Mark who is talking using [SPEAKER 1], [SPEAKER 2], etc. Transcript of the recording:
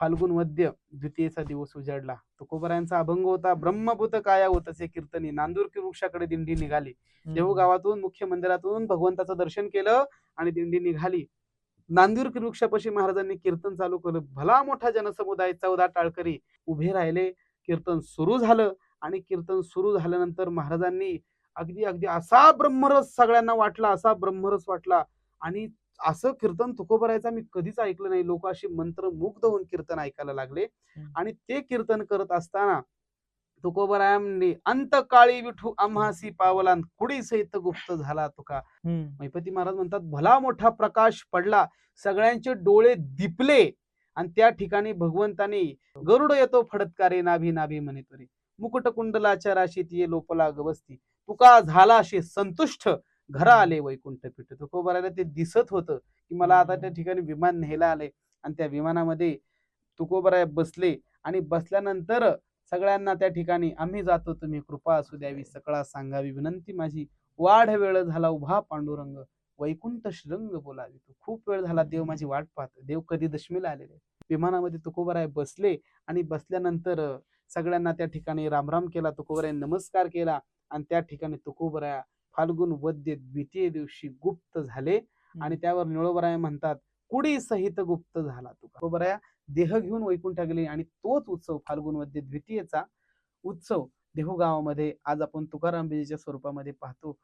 [SPEAKER 1] फाल्गुन वद्य द्वितीयेचा दिवस उजाडला. तुकोबरायांचा अभंग होता, ब्रह्मभूत काया होतसे कीर्तनी, नांदुरकी वृक्षाकडे दिंडी निघाली. देहू गावातून मुख्य मंदिरातून भगवंताचं दर्शन केलं आणि दिंडी निघाली. नांदुरकी वृक्षापाशी महाराजांनी कीर्तन चालू केलं. भला मोठा जनसमुदाय 14 टाळकरी उभे राहिले. कीर्तन सुरू झालं आणि कीर्तन सुरू झाल्यानंतर महाराजांनी अगदी अगदी असा ब्रह्मरस सगळ्यांना वाटला, असा ब्रह्मरस वाटला. आणि असं कीर्तन तुकोबरायचं मी कधीच ऐकलं नाही. लोक अशी मंत्रमुग्ध होऊन कीर्तन ऐकायला लागले. आणि ते कीर्तन करत असताना तुकोबरायांनी अंतकाळी विठू आम्हासी पावला कुडी सहित गुप्त झाला तुका. महिपती महाराज म्हणतात, भला मोठा प्रकाश पडला, सगळ्यांचे डोळे दिपले आणि त्या ठिकाणी भगवंतानी गरुड येतो फडतकारे नाभी नाभी म्हणे तरी, मुकुट कुंडलाच्या राशीत ये लोपला गवस्ती, तुका झाला असे संतुष्ट, घरा आले वैकुंठ पीठ. तुकोबरायला ते दिसत होतं की मला आता त्या ठिकाणी विमान न्यायला आले. आणि त्या विमानामध्ये तुकोबराय बसले आणि बसल्यानंतर सगळ्यांना त्या ठिकाणी आम्ही जातो तुम्ही कृपा असू द्यावी, सकळा सांगावी विनंती माझी, वाढ वेळ झाला उभा पांडुरंग, वैकुंठ श्रृंग बोलावी. खूप वेळ झाला देव माझी वाट पाहतो, देव कधी दशमीला आलेले. विमानामध्ये तुकोबराय बसले आणि बसल्यानंतर सगळ्यांना त्या ठिकाणी रामराम केला. तुकोबराय नमस्कार केला आणि त्या ठिकाणी तुकोबराय फाल्गुन वद्य द्वितीय दिवशी गुप्त झाले. आणि त्यावर निळोबराय म्हणतात, कुडी सहित गुप्त झाला. तुकोबराया देह घेऊन वैकुंठ गेले. आणि तोच उत्सव फाल्गुन वद्य द्वितीयेचा उत्सव देहू गावामध्ये आज आपण तुकाराम बीजेच्या स्वरूपामध्ये पाहतो.